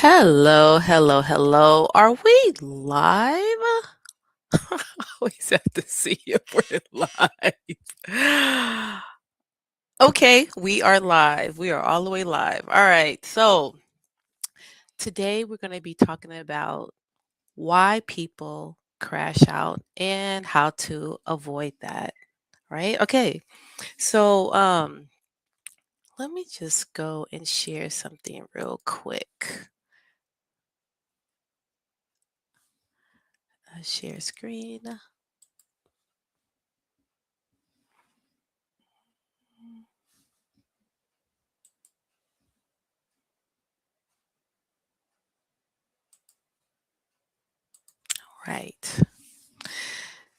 Hello, hello, hello. Are we live? I always have to see if we're live. Okay, we are live. We are all the way live. All right. So today we're going to be talking about why people crash out and how to avoid that. Right? Okay. So let me just go and share something real quick. Share screen. Right.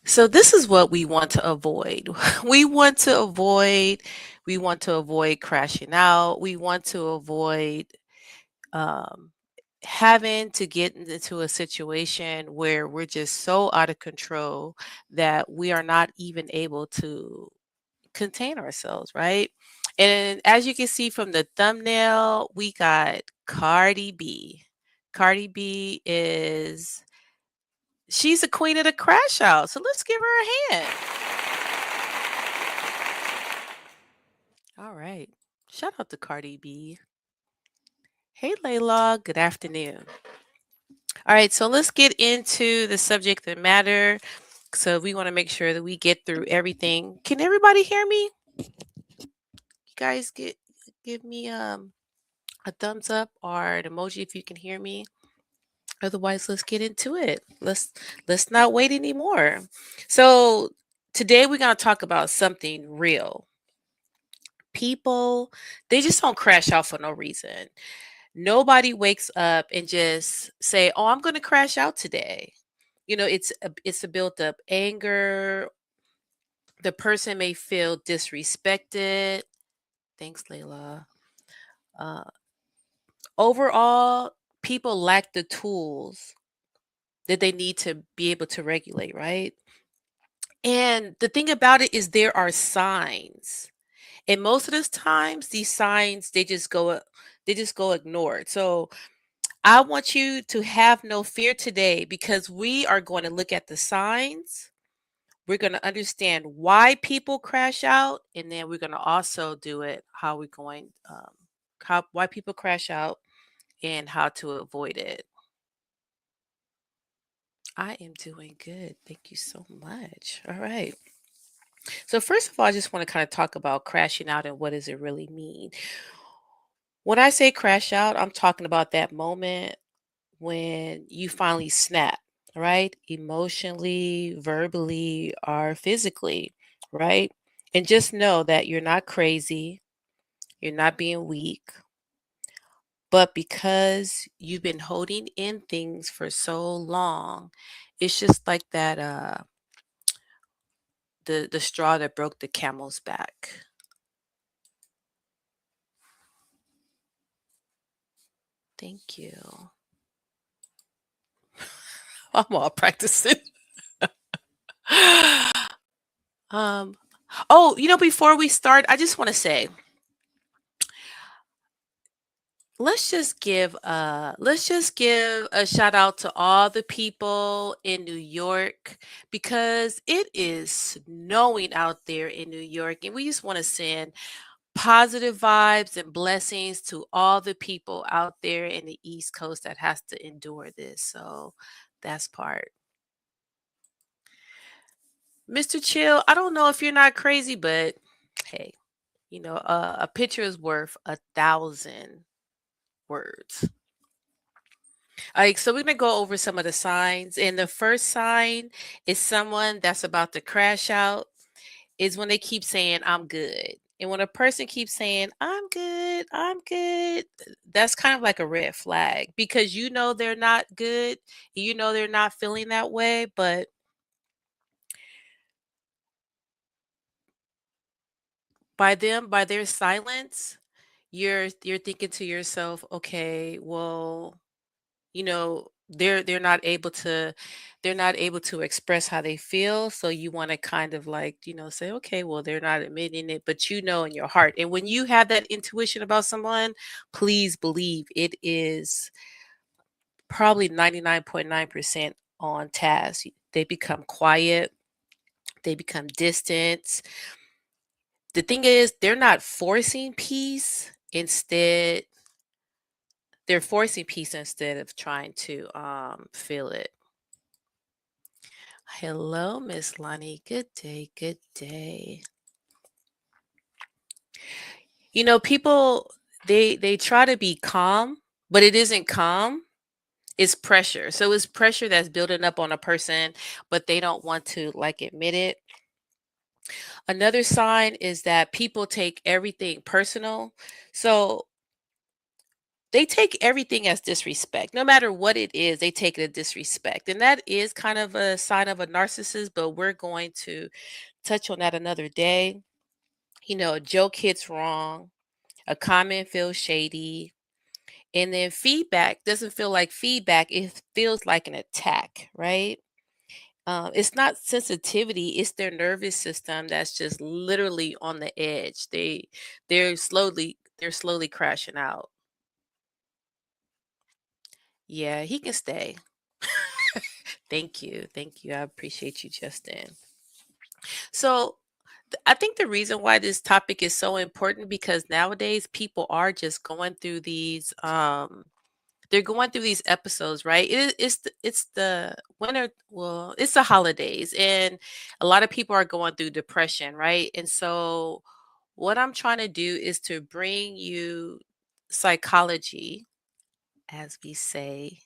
So this is what we want to avoid. We want to avoid we want to avoid crashing out. We want to avoid um, having to get into a situation where we're just so out of control that we are not even able to contain ourselves, right? And as you can see from the thumbnail, we got Cardi B. Cardi B is she's a queen of the crash out. So let's give her a hand. All right. Shout out to Cardi B. Hey, Layla. Good afternoon. All right. So let's get into the subject of matter. So we want to make sure that we get through everything. Can everybody hear me? You guys give me a thumbs up or an emoji if you can hear me. Otherwise, let's get into it. Let's not wait anymore. So today we're gonna talk about something real. People, they just don't crash out for no reason. Nobody wakes up and just say, "Oh, I'm going to crash out today." It's a built up anger. The person may feel disrespected. Thanks, Layla. Uh, Overall, people lack the tools that they need to be able to regulate, right? And the thing about it is there are signs. And most of the times these signs they just go ignored. So I want you to have no fear today because we are going to look at the signs. We're going to understand why people crash out, and then we're going to also do it how we're going, how why people crash out and how to avoid it. I am doing good. Thank you so much. All right. So first of all, I just want to kind of talk about crashing out and what does it really mean. When I say crash out, I'm talking about that moment when you finally snap, right? Emotionally, verbally, or physically, right? And just know that you're not crazy, you're not being weak, but because you've been holding in things for so long, it's just like that the straw that broke the camel's back. Thank you. I'm all practicing. um before we start, I just want to say let's just give a shout out to all the people in New York because it is snowing out there in New York, and we just want to send positive vibes and blessings to all the people out there in the East Coast that has to endure this. So that's part. Mr. Chill, I don't know if you're not crazy, but hey, a picture is worth 1,000 words. Like, so we're gonna go over some of the signs. And the first sign is someone that's about to crash out is when they keep saying, "I'm good." And when a person keeps saying, I'm good, that's kind of like a red flag because you know they're not good, you know they're not feeling that way, but by their silence, you're thinking to yourself, okay, well, they're not able to express how they feel, so you want to kind of like say, okay, well, they're not admitting it, but you know in your heart. And when you have that intuition about someone, please believe it is probably 99.9% on task. They become quiet, they become distant. The thing is, they're not forcing peace. Instead, they're forcing peace instead of trying to feel it. Hello, Miss Lonnie. Good day. Good day. People they try to be calm, but it isn't calm. It's pressure. So it's pressure that's building up on a person, but they don't want to like admit it. Another sign is that people take everything personal. So they take everything as disrespect. No matter what it is, they take it as disrespect. And that is kind of a sign of a narcissist, but we're going to touch on that another day. A joke hits wrong, a comment feels shady, and then feedback doesn't feel like feedback, it feels like an attack, right? It's not sensitivity, it's their nervous system that's just literally on the edge. They're slowly crashing out. Yeah, he can stay. Thank you. Thank you. I appreciate you, Justin. So I think the reason why this topic is so important because nowadays people are just going through these they're going through these episodes, right? It's the winter, well, it's the holidays, and a lot of people are going through depression, right? And so what I'm trying to do is to bring you psychology, as we say,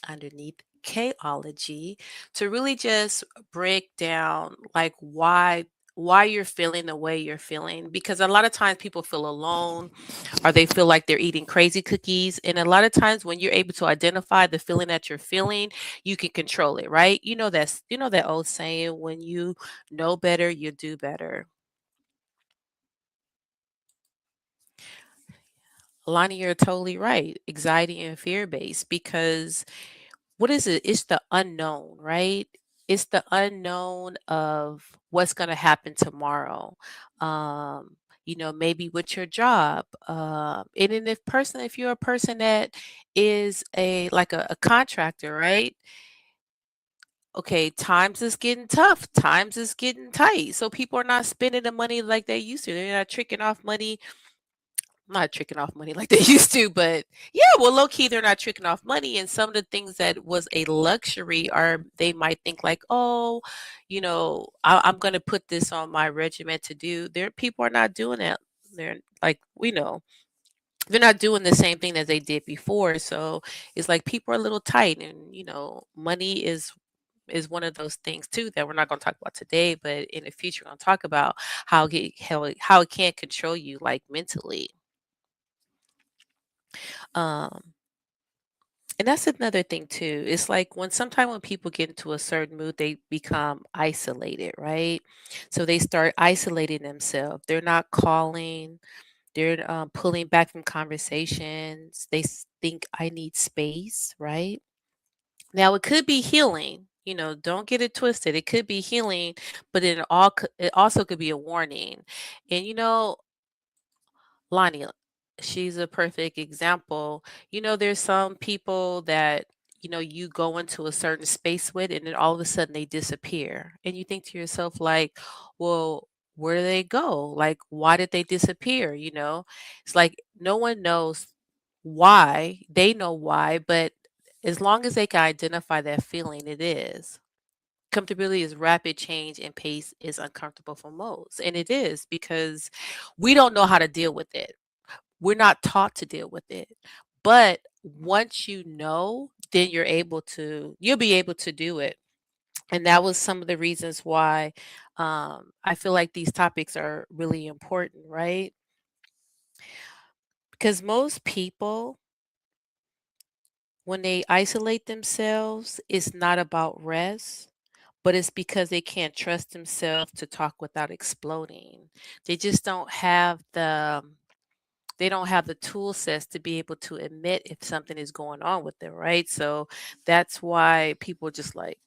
underneath Kelology, to really just break down like why you're feeling the way you're feeling, because a lot of times people feel alone or they feel like they're eating crazy cookies, and a lot of times when you're able to identify the feeling that you're feeling, you can control it, right? That old saying, when you know better, you do better. Lonnie, you're totally right. Anxiety and fear based, because what is it? It's the unknown, right? It's the unknown of what's going to happen tomorrow. Maybe with your job. And then if you're a person that is a contractor, right? Okay, times is getting tough. Times is getting tight. So people are not spending the money like they used to. They're not tricking off money, not tricking off money like they used to, but yeah, well, low key, they're not tricking off money. And some of the things that was a luxury are, they might think like, oh, I'm going to put this on my regiment to do. There, people are not doing that. They're like, they're not doing the same thing that they did before. So it's like people are a little tight, and money is one of those things too that we're not going to talk about today, but in the future, we're going to talk about how it can control you, like mentally. Um, and that's another thing too. It's like when people get into a certain mood, they become isolated, right? So they start isolating themselves. They're not calling. They're pulling back from conversations. Think I need space, right? Now it could be healing. Don't get it twisted. It could be healing, but it also could be a warning. And Lonnie, she's a perfect example. There's some people that, you go into a certain space with, and then all of a sudden they disappear. And you think to yourself, like, well, where do they go? Like, why did they disappear? It's like no one knows why. They know why, but as long as they can identify that feeling, it is. Comfortability is rapid change and pace is uncomfortable for most. And it is because we don't know how to deal with it. We're not taught to deal with it. But once you know, then you'll be able to do it. And that was some of the reasons why I feel like these topics are really important, right? Because most people, when they isolate themselves, it's not about rest, but it's because they can't trust themselves to talk without exploding. They just don't have the tool sets to be able to admit if something is going on with them, right? So that's why people just like,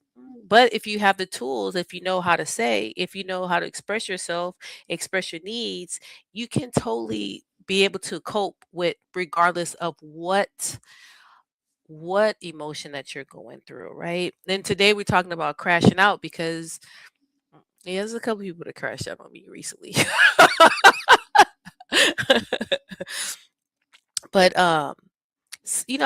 but if you have the tools, if you know how to express yourself, express your needs, you can totally be able to cope with regardless of what what emotion that you're going through, right? And today we're talking about crashing out because yeah, there's a couple people that crashed out on me recently. But a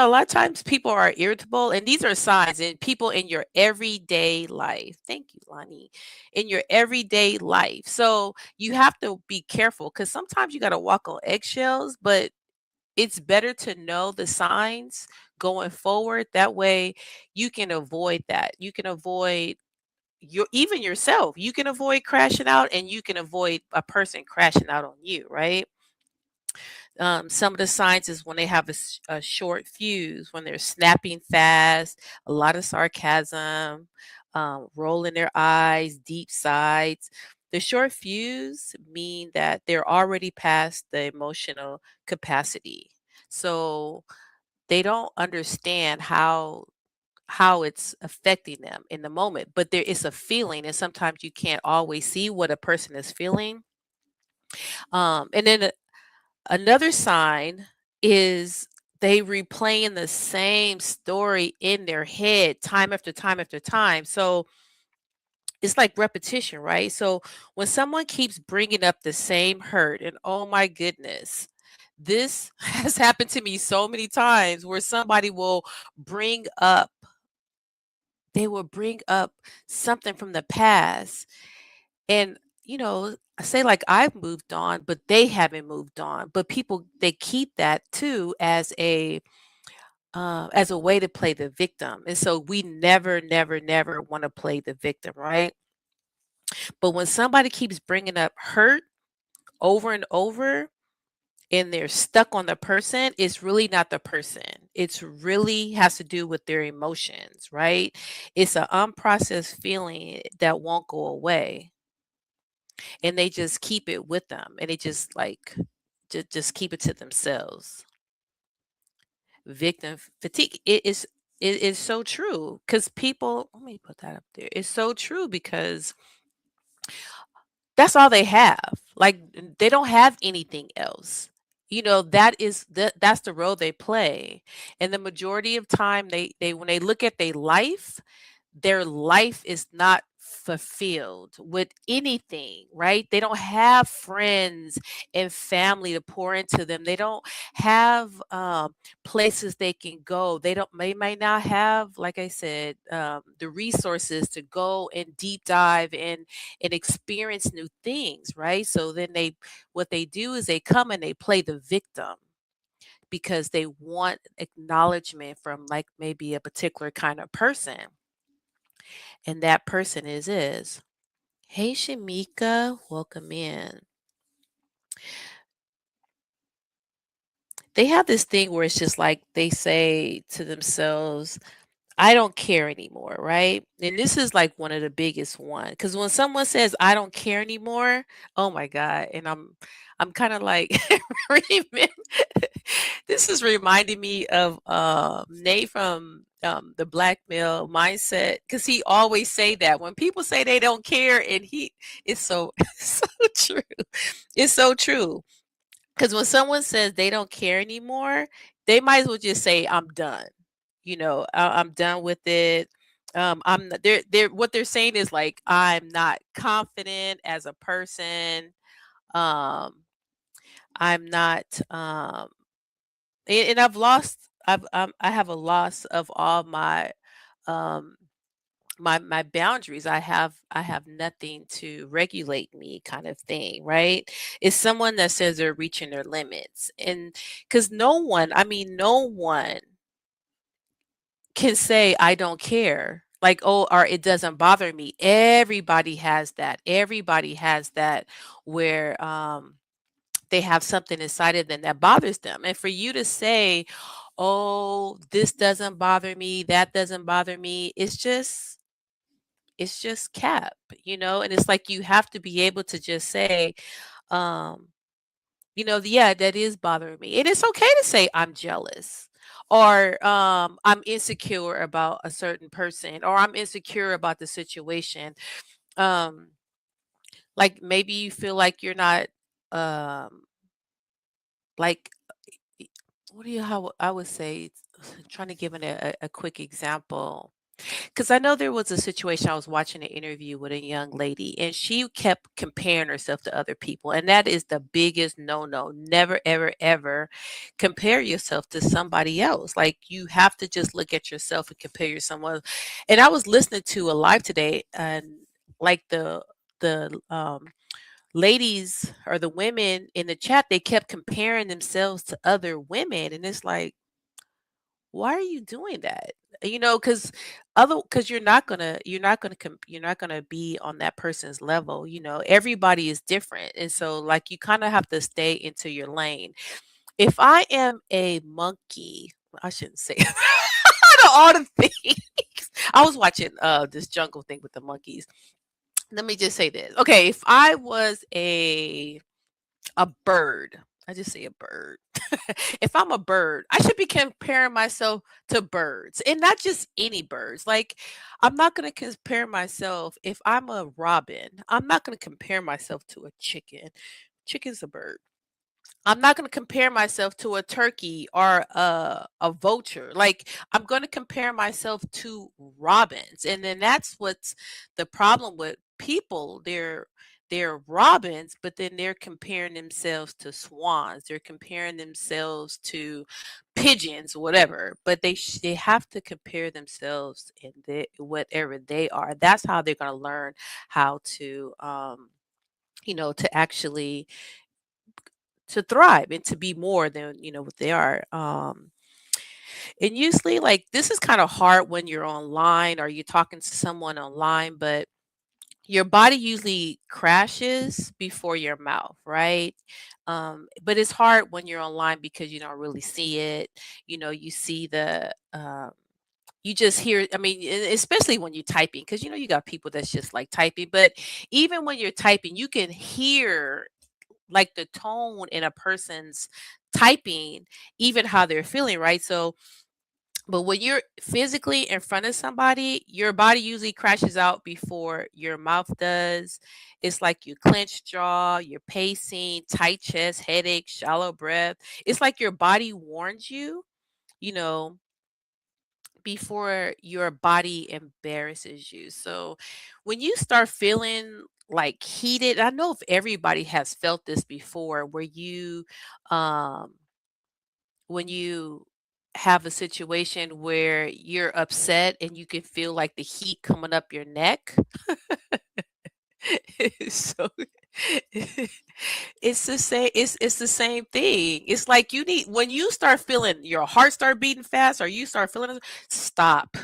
lot of times people are irritable, and these are signs in people in your everyday life. Thank you, Lonnie. In your everyday life. So you have to be careful because sometimes you got to walk on eggshells, but it's better to know the signs going forward. That way you can avoid that. You can avoid even yourself. You can avoid crashing out and you can avoid a person crashing out on you, right? Some of the signs is when they have a short fuse, when they're snapping fast, a lot of sarcasm, rolling their eyes, deep sighs. The short fuse mean that they're already past the emotional capacity. So they don't understand how it's affecting them in the moment, but there is a feeling, and sometimes you can't always see what a person is feeling. And then another sign is they replaying the same story in their head time after time after time. So it's like repetition, right? So when someone keeps bringing up the same hurt, and oh my goodness, this has happened to me so many times where somebody will bring up, they will bring up something from the past. And, I say like I've moved on, but they haven't moved on. But people, they keep that too as a way to play the victim. And so we never, never, never want to play the victim, right? But when somebody keeps bringing up hurt over and over and they're stuck on the person, it's really not the person. It's really has to do with their emotions, right? It's an unprocessed feeling that won't go away, and they just keep it with them, and they just like just keep it to themselves. Victim fatigue, it is so true because people, let me put that up there. It's so true because that's all they have. Like, they don't have anything else. That's the role they play. And the majority of time they when they look at their life is not fulfilled with anything, right? They don't have friends and family to pour into them. They don't have places they can go. They might not have, like I said, the resources to go and deep dive and experience new things, right? So then what they do is they come and they play the victim because they want acknowledgement from like maybe a particular kind of person, and that person is. Hey, Shamika, welcome in. They have this thing where it's just like they say to themselves, I don't care anymore, right? And this is like one of the biggest one because when someone says I don't care anymore, oh my god, and I'm kind of like remem- this is reminding me of Nate from the Black Male Mindset, because he always say that when people say they don't care, and he it's so it's so true. It's so true. Because when someone says they don't care anymore, they might as well just say, I'm done. I'm done with it. I'm not, they're what they're saying is like, I'm not confident as a person. Um, I'm not, and I have a loss of all um, my boundaries. I have nothing to regulate me, kind of thing, right? It's someone that says they're reaching their limits, and because no one can say I don't care, like, oh, or it doesn't bother me. Everybody has that where they have something inside of them that bothers them, and for you to say, oh, this doesn't bother me, that doesn't bother me, it's just cap, and it's like you have to be able to just say, um, yeah, that is bothering me. And it's okay to say I'm jealous, or I'm insecure about a certain person, or I'm insecure about the situation. Um, like maybe you feel like you're not um like, what do you how I would say? trying to give a quick example. Because I know there was a situation I was watching an interview with a young lady, and she kept comparing herself to other people, and that is the biggest no-no. Never, ever, ever compare yourself to somebody else. Like, you have to just look at yourself and compare yourself. And I was listening to a live today, and like the ladies or the women in the chat, they kept comparing themselves to other women, and it's like, why are you doing that? Because other because you're not gonna be on that person's level. Everybody is different, and so like you kind of have to stay into your lane. If I am a monkey, I shouldn't say all the things. I was watching this jungle thing with the monkeys. Let me just say this. Okay, if I was a bird, I just say a bird. If I'm a bird, I should be comparing myself to birds, and not just any birds. Like, I'm not going to compare myself if I'm a robin. I'm not going to compare myself to a chicken. Chicken's a bird. I'm not going to compare myself to a turkey or a vulture. Like, I'm going to compare myself to robins. And then that's what's the problem with people. They're robins, but then they're comparing themselves to swans. They're comparing themselves to pigeons, whatever. But they have to compare themselves in whatever they are. That's how they're going to learn how to actually to thrive and to be more than what they are. And usually, like, this is kind of hard when you're online or you're talking to someone online, but your body usually crashes before your mouth, right? But it's hard when you're online because you don't really see it. You see you just hear, I mean, especially when you're typing, because you got people that's just like typing, but even when you're typing, you can hear like the tone in a person's typing, even how they're feeling, right? So, but when you're physically in front of somebody, your body usually crashes out before your mouth does. It's like you clench jaw, you're pacing, tight chest, headache, shallow breath. It's like your body warns you, you know, before your body embarrasses you. So when you start feeling like heated, I know if everybody has felt this before where um when you have a situation where you're upset and you can feel like the heat coming up your neck. So it's the same thing. It's like you need when you start feeling your heart start beating fast or you start feeling it, stop.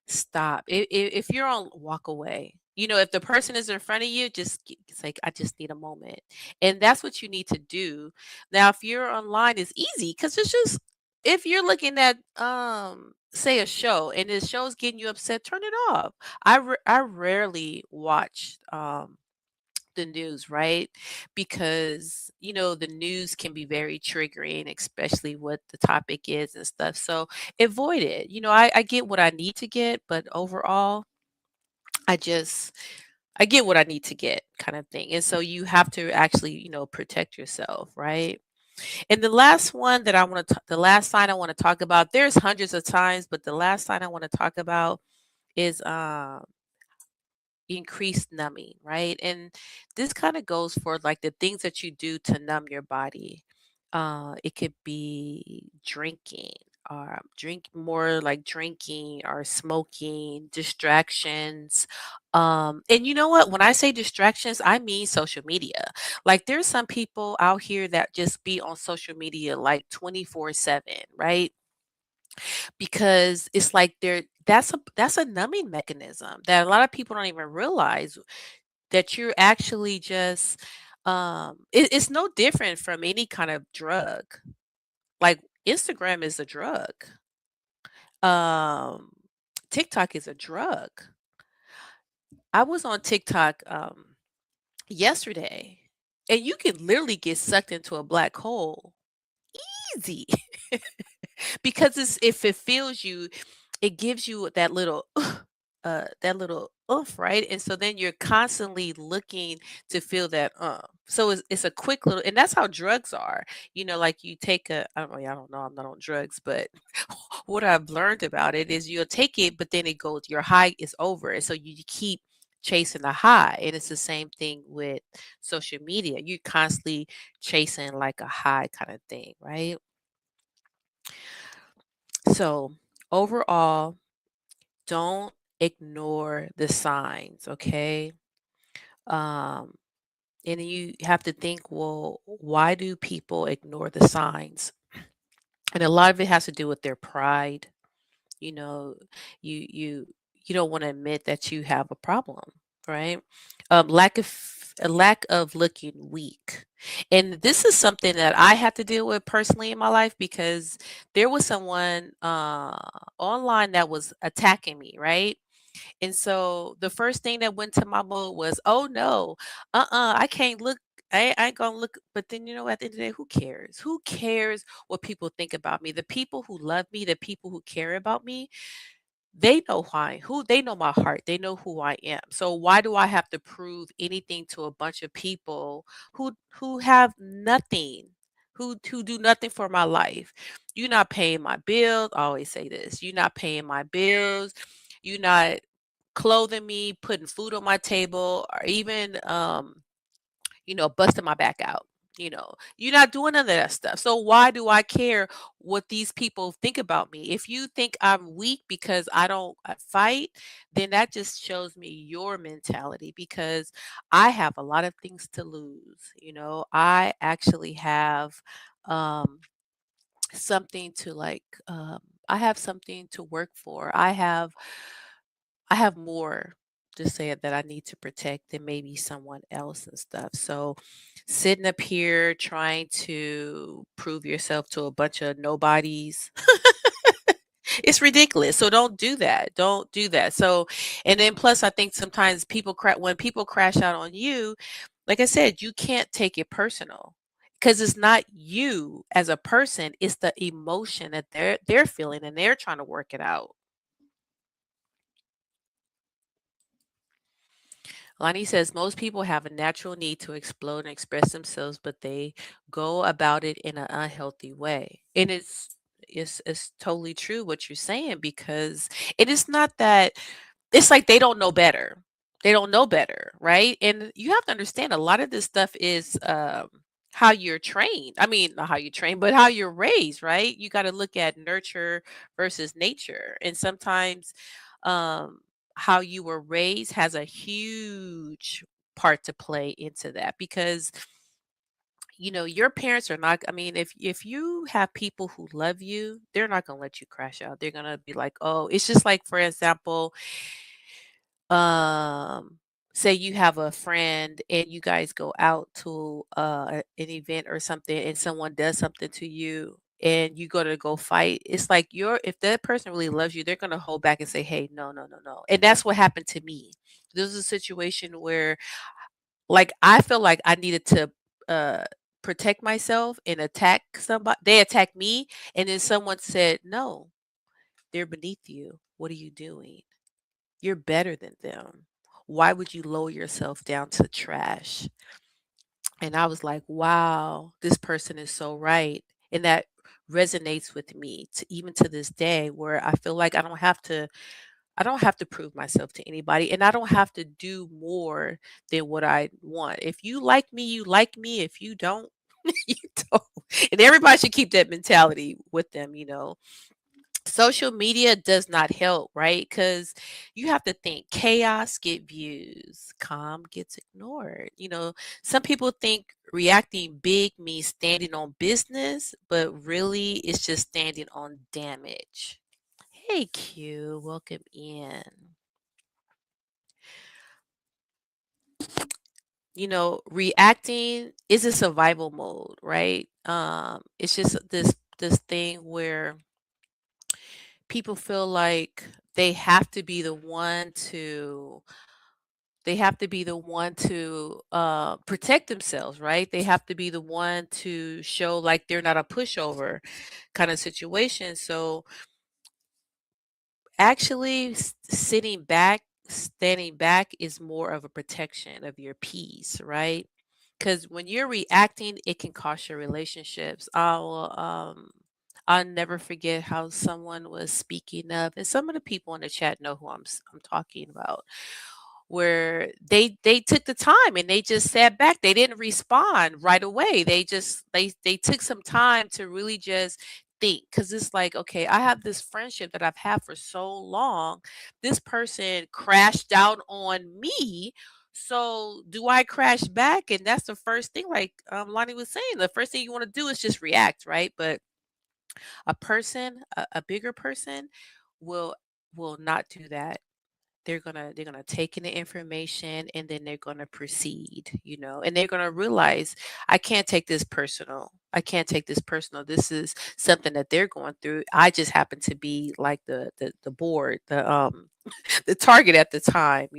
Stop. If you're on, walk away. If the person is in front of you, it's like, I just need a moment. And that's what you need to do. Now, if you're online, it's easy because it's just, if you're looking at, say a show and the show's getting you upset, turn it off. I rarely watch, the news, right? Because, the news can be very triggering, especially what the topic is and stuff. So avoid it. I get what I need to get, but overall, I just, I get what I need to get kind of thing. And so you have to actually, protect yourself, right? And the last sign I want to talk about, there's hundreds of times, but the last sign I want to talk about is, increased numbing, right? And this kind of goes for like the things that you do to numb your body. It could be drinking, or drinking or smoking, distractions. And you know what? When I say distractions, I mean social media. Like, there's some people out here that just be on social media like 24/7, right? Because it's like that's a numbing mechanism that a lot of people don't even realize, that you're actually just it's no different from any kind of drug. Like, Instagram is a drug. um TikTok is a drug. I was on TikTok yesterday, and you can literally get sucked into a black hole easy. Because if it feels you, it gives you that little that little oomph, right? And so then you're constantly looking to feel that so it's a quick little, and that's how drugs are. Like you take I don't know, I don't know, I'm not on drugs, but what I've learned about it is you'll take it, but then it goes, your high is over, and so you keep chasing the high. And it's the same thing with social media. You're constantly chasing like a high kind of thing, right? So overall, don't ignore the signs, okay? Um, and you have to think, well, why do people ignore the signs? And a lot of it has to do with their pride. You know, you you you don't want to admit that you have a problem, right? A lack of looking weak. And this is something that I had to deal with personally in my life, because there was someone online that was attacking me, right? And so the first thing that went to my mode was, "Oh no, I can't look. I ain't gonna look." But then, at the end of the day, who cares? Who cares what people think about me? The people who love me, the people who care about me, they know who they know my heart. They know who I am. So why do I have to prove anything to a bunch of people who have nothing, who do nothing for my life? You're not paying my bills. I always say this. You're not paying my bills. You're not clothing me, putting food on my table, or even busting my back out. You're not doing none of that stuff. So why do I care what these people think about me? If you think I'm weak because I don't fight, then that just shows me your mentality, because I have a lot of things to lose. I actually have um something to like I have something to work for. I have more to say that I need to protect than maybe someone else and stuff. So sitting up here trying to prove yourself to a bunch of nobodies, it's ridiculous. So don't do that. Don't do that. So, and then plus, I think sometimes when people crash out on you, like I said, you can't take it personal, because it's not you as a person. It's the emotion that they're feeling, and they're trying to work it out. Lonnie says most people have a natural need to explode and express themselves, but they go about it in an unhealthy way. And it's totally true what you're saying, because it is not that it's like they don't know better. They don't know better, right? And you have to understand, a lot of this stuff is how you're trained. I mean, not how you train, but how you're raised, right? You got to look at nurture versus nature. And sometimes um how you were raised has a huge part to play into that, because your parents are not, I mean, if you have people who love you, they're not going to let you crash out. They're going to be like, "Oh," it's just like, for example, um say you have a friend and you guys go out to an event or something, and someone does something to you and you go fight. It's like, if that person really loves you, they're going to hold back and say, "Hey, no, no, no, no." And that's what happened to me. This is a situation where, like, I feel like I needed to uh protect myself and attack somebody. They attacked me, and then someone said, "No, they're beneath you. What are you doing? You're better than them. Why would you lower yourself down to trash?" And I was like, wow, this person is so right. And that resonates with me even to this day, where I feel like I don't have to prove myself to anybody, and I don't have to do more than what I want. If you like me, you like me. If you don't, you don't. And everybody should keep that mentality with them. Social media does not help, right? Because you have to think, chaos get views, calm gets ignored. Some people think reacting big means standing on business, but really it's just standing on damage. Hey, Q, welcome in. Reacting is a survival mode, right? It's just this thing where people feel like they have to be the one to protect themselves, right? They have to be the one to show like they're not a pushover kind of situation. So Actually, sitting back, standing back is more of a protection of your peace, right? Because when you're reacting, it can cost your relationships. I'll never forget how someone was speaking up, and some of the people in the chat know who I'm talking about, where they took the time and they just sat back. They didn't respond right away. They took some time to really just think, because it's like, okay, I have this friendship that I've had for so long. This person crashed out on me. So do I crash back? And that's the first thing, like Lonnie was saying, the first thing you want to do is just react, right? But a bigger person will not do that. They're gonna take in the information, and then they're gonna proceed, and they're gonna realize, I can't take this personal. I can't take this personal. This is something that they're going through. I just happen to be like the board, the target at the time.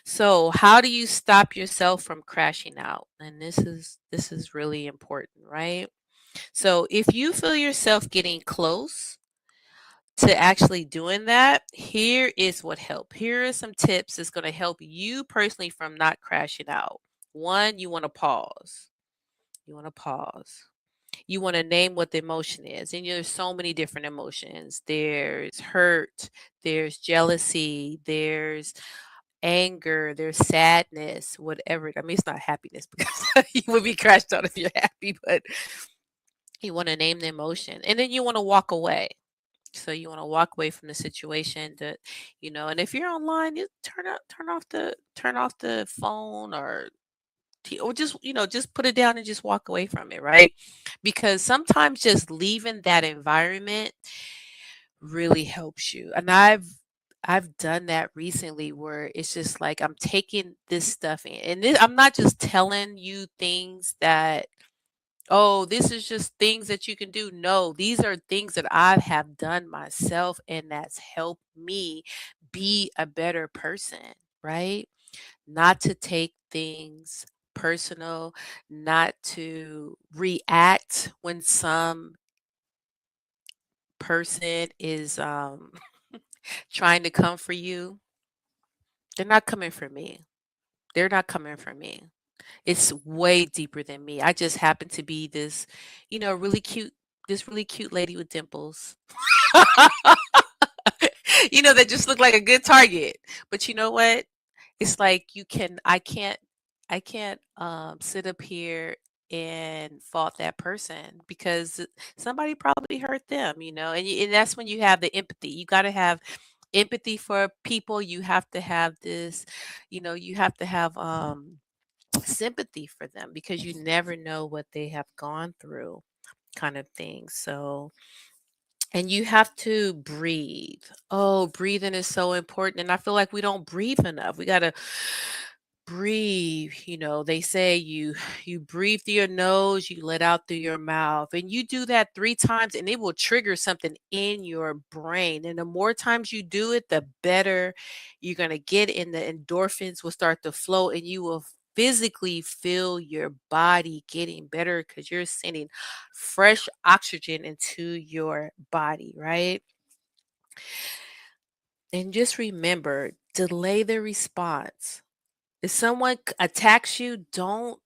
So how do you stop yourself from crashing out? And this is really important, right? So if you feel yourself getting close to actually doing that, here is what help. Here are some tips that's going to help you personally from not crashing out. One, you want to pause. You want to pause. You want to name what the emotion is. And there's so many different emotions. There's hurt, there's jealousy, there's anger, there's sadness, whatever. I mean, it's not happiness because you would be crashed out if you're happy, but you want to name the emotion. And then you want to walk away. So you want to walk away from the situation and if you're online, you turn off the phone, or just put it down and just walk away from it, right? Because sometimes just leaving that environment really helps you. And I've done that recently, where it's just like I'm taking this stuff in. And I'm not just telling you things that, oh, this is just things that you can do. No, these are things that I have done myself, and that's helped me be a better person, right? Not to take things personal, not to react when some person is trying to come for you. They're not coming for me. They're not coming for me. It's way deeper than me. I just happen to be really cute, this really cute lady with dimples. That just look like a good target. But you know what? It's like I can't sit up here and fault that person, because somebody probably hurt them, and that's when you have the empathy. You got to have empathy for people. You have to have you have to have sympathy for them, because you never know what they have gone through, kind of thing. So, and you have to breathe. Oh, breathing is so important. And I feel like we don't breathe enough. We got to breathe. They say you breathe through your nose, you let out through your mouth, and you do that 3 times, and it will trigger something in your brain. And the more times you do it, the better you're going to get, and the endorphins will start to flow, and you will physically feel your body getting better, because you're sending fresh oxygen into your body, right? And just remember, delay the response. If someone attacks you, don't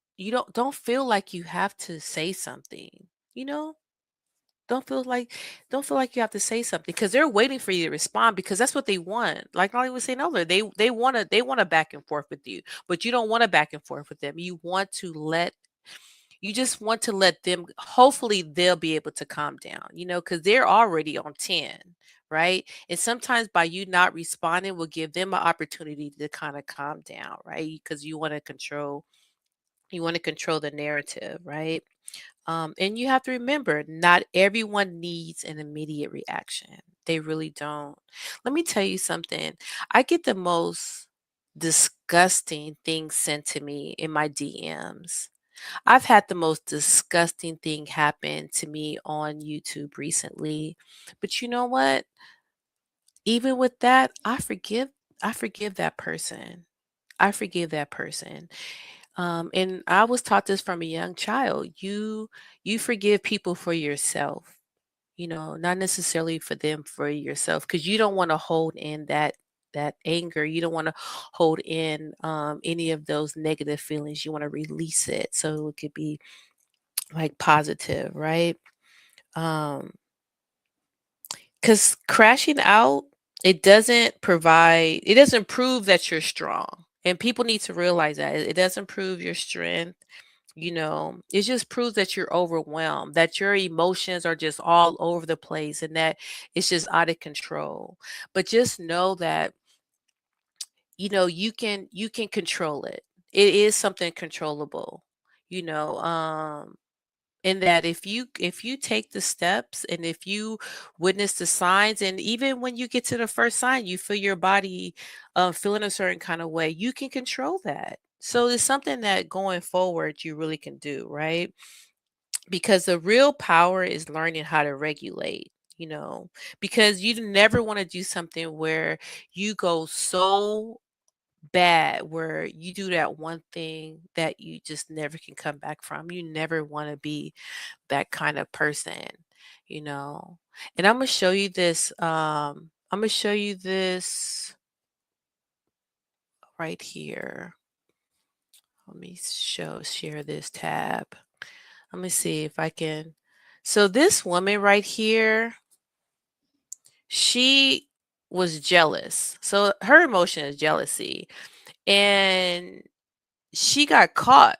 feel like you have to say something. You know, don't feel like don't feel like you have to say something, because they're waiting for you to respond, because that's what they want. Like Molly was saying earlier, they want to back and forth with you, but you don't want to back and forth with them. You just want to let them, hopefully they'll be able to calm down, because they're already on 10, right? And sometimes by you not responding will give them an opportunity to kind of calm down, right? Because you want to control the narrative, right? And you have to remember, not everyone needs an immediate reaction. They really don't. Let me tell you something. I get the most disgusting things sent to me in my DMs. I've had the most disgusting thing happen to me on YouTube recently. But you know what? Even with that, I forgive that person. I forgive that person. And I was taught this from a young child. You forgive people for yourself. not necessarily for them, for yourself, because you don't want to hold in that anger. You don't want to hold in any of those negative feelings. You want to release it so it could be like positive, right? Um, because crashing out, it doesn't prove that you're strong. And people need to realize that it doesn't prove your strength. It just proves that you're overwhelmed, that your emotions are just all over the place, and that it's just out of control. But just know that, you can control it. It is something controllable, you know, in that if you take the steps, and if you witness the signs, and even when you get to the first sign, you feel your body feeling a certain kind of way, you can control that. So it's something that going forward you really can do, right? Because the real power is learning how to regulate, because you never want to do something where you go so bad, where you do that one thing that you just never can come back from. You never want to be that kind of person, you know. And I'm gonna show you this right here. Let me share this tab. Let me see if I can. So this woman right here, she was jealous. So her emotion is jealousy. And she got caught.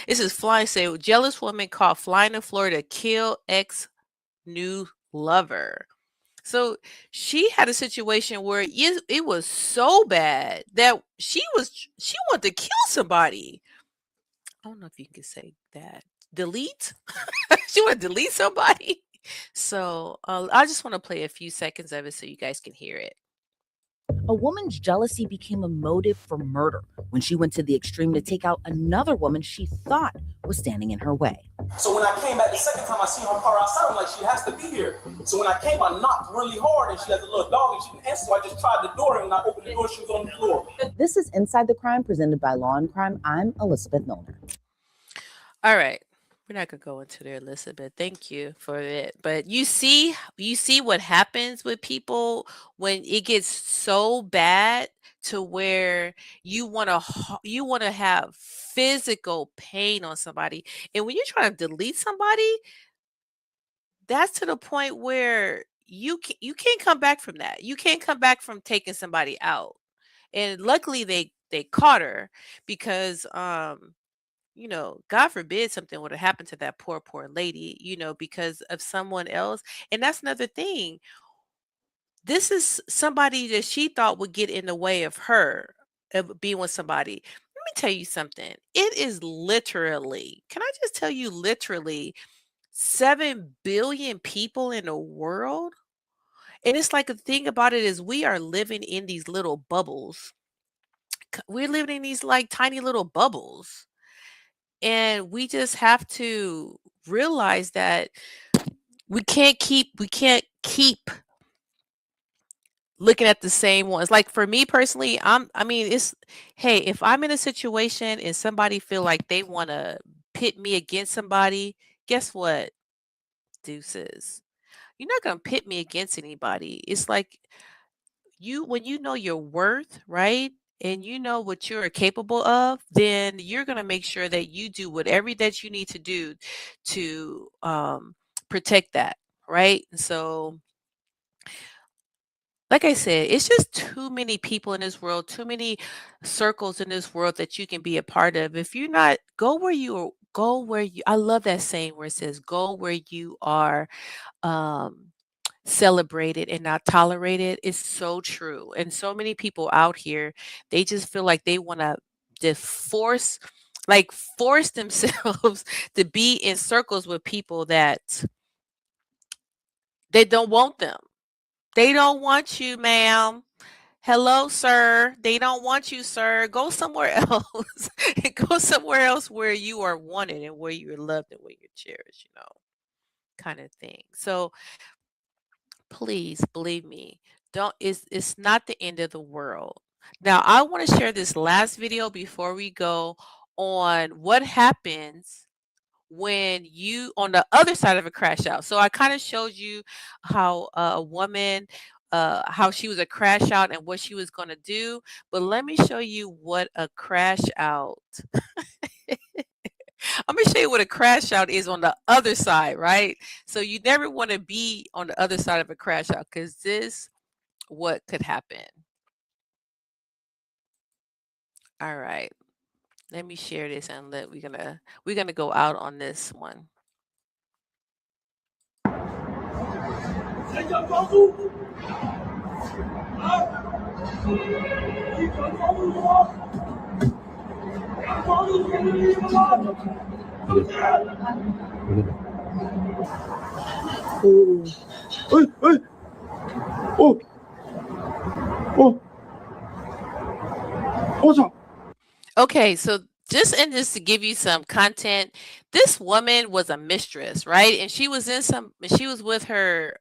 This is flying say jealous woman caught flying in Florida, kill ex new lover. So she had a situation where it was so bad that she wanted to kill somebody. I don't know if you can say that. Delete? She wanted to delete somebody. So I just want to play a few seconds of it so you guys can hear it. A woman's jealousy became a motive for murder when she went to the extreme to take out another woman she thought was standing in her way. So when I came back the second time, I seen her car outside. I'm like, she has to be here. So when I came, I knocked really hard, and she has a little dog, and she didn't answer. So I just tried the door, and when I opened the door, she was on the floor. This is Inside the Crime, presented by Law and Crime. I'm Elizabeth Milner. All right. We're not gonna go into there, Elizabeth. Thank you for it. But you see what happens with people when it gets so bad to where you want to have physical pain on somebody. And when you're trying to delete somebody, that's to the point where you can't come back from that. You can't come back from taking somebody out. And luckily they caught her because God forbid something would have happened to that poor lady, because of someone else. And that's another thing. This is somebody that she thought would get in the way of her, of being with somebody. Let me tell you something. It is literally, can I just tell you, literally 7 billion people in the world. And it's like the thing about it is we are living in these little bubbles. We're living in these like tiny little bubbles. And we just have to realize that we can't keep looking at the same ones. Like for me personally, it's hey, if I'm in a situation and somebody feel like they want to pit me against somebody, guess what? Deuces. You're not going to pit me against anybody. It's like when you know your worth, right? And you know what you're capable of, then you're going to make sure that you do whatever that you need to do to protect that, right? So like I said, it's just too many people in this world, too many circles in this world that you can be a part of. If you're not, go where you, I love that saying where it says, go where you are um, celebrated and not tolerated. It's so true. And so many people out here, they just feel like they want to just force themselves to be in circles with people that they don't want them. They don't want you, ma'am. Hello, sir. They don't want you, sir. Go somewhere else. Go somewhere else where you are wanted and where you're loved and where you're cherished, kind of thing. So please believe me, don't it's not the end of the world. Now, I want to share this last video before we go on what happens when you on the other side of a crash out. So I kind of showed you how a woman how she was a crash out and what she was going to do, but let me show you what a crash out. I'm going to show you what a crash out is on the other side, right? So you never want to be on the other side of a crash out, cuz this what could happen. All right. Let me share this and we're gonna go out on this one. Okay, so just to give you some content, this woman was a mistress, right? And she was with her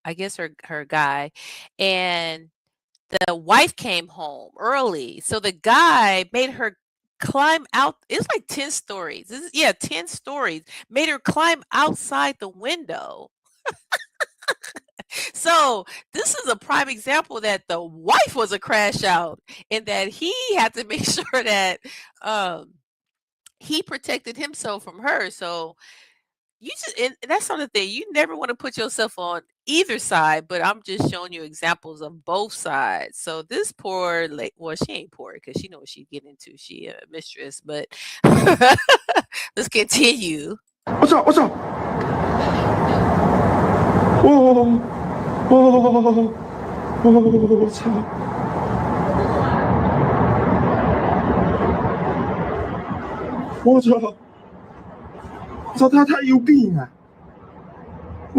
I guess her guy, and the wife came home early. So the guy made her climb out. It's like 10 stories. Yeah, 10 stories. Made her climb outside the window. So this is a prime example that the wife was a crash out and that he had to make sure that um he protected himself from her. So you just and that's another thing. You never want to put yourself on either side, but I'm just showing you examples of both sides. So this poor well, she ain't poor because she knows what she's getting into. She a mistress, but let's continue. 我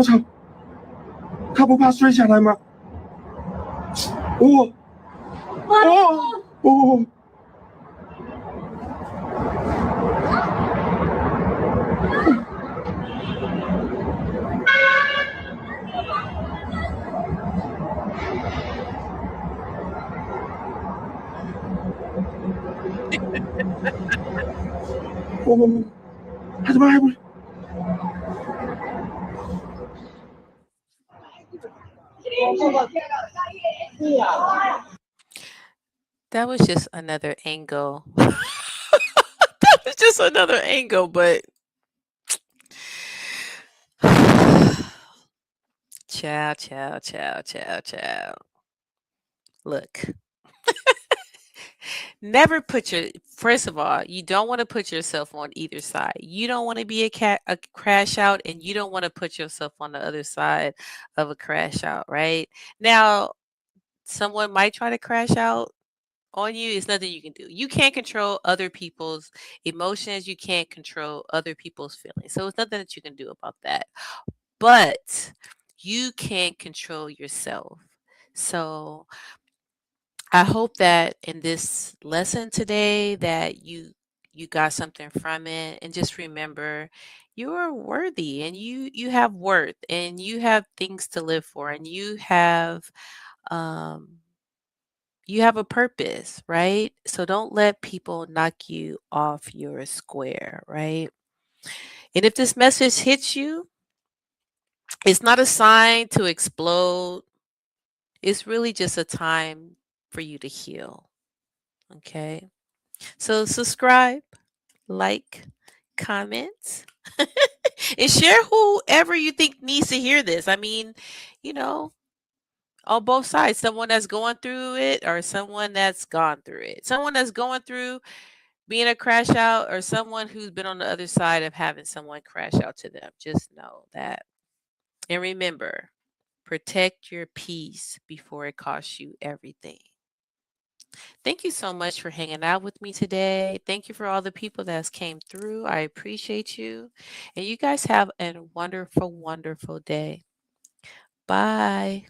操，他不怕摔下来吗？我，他怎么还不？ That was just another angle. It's just another angle, but chow, chow, chow, chow, chow. Look, never put your first of all, you don't want to put yourself on either side. You don't want to be a crash out, and you don't want to put yourself on the other side of a crash out, right? Now, someone might try to crash out on you. It's nothing you can do. You can't control other people's emotions. You can't control other people's feelings. So it's nothing that you can do about that. But you can control yourself. So I hope that in this lesson today that you got something from it, and just remember you are worthy, and you have worth, and you have things to live for, and um you have a purpose, right? So don't let people knock you off your square, right? And if this message hits you, it's not a sign to explode. It's really just a time for you to heal. Okay. So subscribe, like, comment, and share whoever you think needs to hear this. I mean, you know, on both sides, someone that's going through it or someone that's gone through it. Someone that's going through being a crash out or someone who's been on the other side of having someone crash out to them. Just know that. And remember, protect your peace before it costs you everything. Thank you so much for hanging out with me today. Thank you for all the people that's came through. I appreciate you. And you guys have a wonderful, wonderful day. Bye.